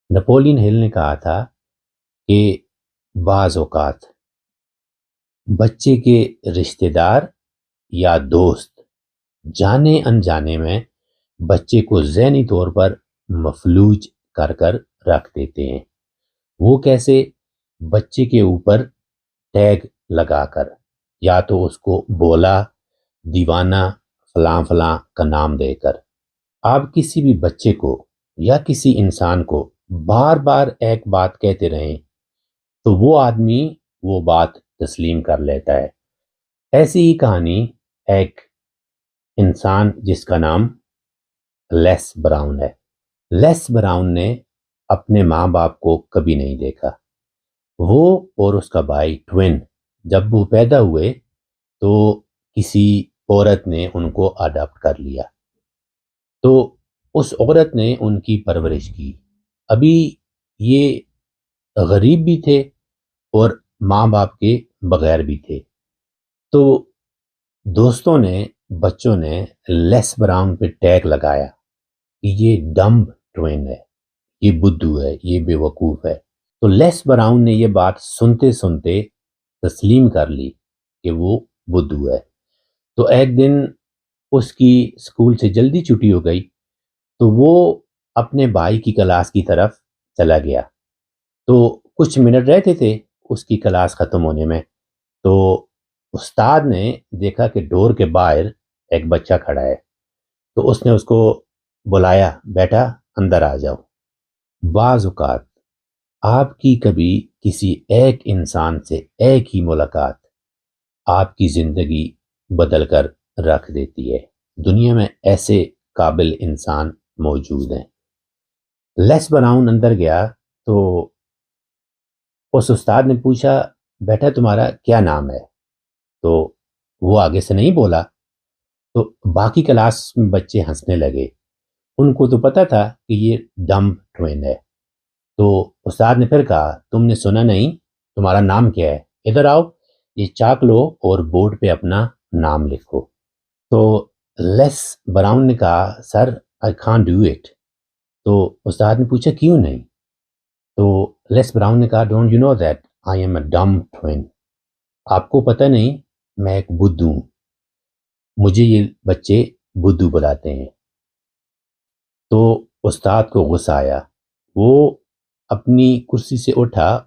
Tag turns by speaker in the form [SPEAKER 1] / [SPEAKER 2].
[SPEAKER 1] نپولین ہل نے کہا تھا کہ بعض اوقات بچے کے رشتہ دار یا دوست جانے انجانے میں بچے کو ذہنی طور پر مفلوج کر کر رکھ دیتے ہیں۔ وہ کیسے؟ بچے کے اوپر ٹیگ لگا کر، یا تو اس کو بولا، دیوانہ، فلاں فلاں کا نام دے کر۔ آپ کسی بھی بچے کو یا کسی انسان کو بار بار ایک بات کہتے رہیں تو وہ آدمی وہ بات تسلیم کر لیتا ہے۔ ایسی ہی کہانی ایک انسان جس کا نام لیس براؤن ہے۔ لیس براؤن نے اپنے ماں باپ کو کبھی نہیں دیکھا۔ وہ اور اس کا بھائی ٹوین جب وہ پیدا ہوئے تو کسی عورت نے ان کو اڈاپٹ کر لیا، تو اس عورت نے ان کی پرورش کی۔ ابھی یہ غریب بھی تھے اور ماں باپ کے بغیر بھی تھے، تو دوستوں نے، بچوں نے لیس براؤن پہ ٹیگ لگایا کہ یہ ڈمب ٹوین ہے، یہ بدھو ہے، یہ بے وقوف ہے۔ تو لیس براؤن نے یہ بات سنتے سنتے تسلیم کر لی کہ وہ بدھو ہے۔ تو ایک دن اس کی اسکول سے جلدی چھٹی ہو گئی تو وہ اپنے بھائی کی کلاس کی طرف چلا گیا۔ تو کچھ منٹ رہتے تھے اس کی کلاس ختم ہونے میں، تو استاد نے دیکھا کہ ڈور کے باہر ایک بچہ کھڑا ہے، تو اس نے اس کو بلایا، بیٹا اندر آ جاؤ۔ بعض اوقات آپ کی کبھی کسی ایک انسان سے ایک ہی ملاقات آپ کی زندگی بدل کر رکھ دیتی ہے۔ دنیا میں ایسے قابل انسان موجود ہیں۔ لیس براؤن اندر گیا تو اس استاد نے پوچھا، بیٹا تمہارا کیا نام ہے؟ تو وہ آگے سے نہیں بولا، تو باقی کلاس میں بچے ہنسنے لگے۔ ان کو تو پتا تھا کہ یہ ڈمب ٹوین ہے۔ تو استاد نے پھر کہا، تم نے سنا نہیں؟ تمہارا نام کیا ہے؟ ادھر آؤ، یہ چاک لو اور بورڈ پہ اپنا نام لکھو۔ تو لیس براؤن نے کہا، سر آئی کانٹ ڈو اٹ۔ تو استاد نے پوچھا کیوں نہیں؟ تو لیس براؤن نے کہا، don't you know that I am a dumb twin? آپ کو پتہ نہیں میں ایک بدھو ہوں، مجھے یہ بچے بدھو بلاتے ہیں۔ تو استاد کو غصہ آیا، وہ اپنی کرسی سے اٹھا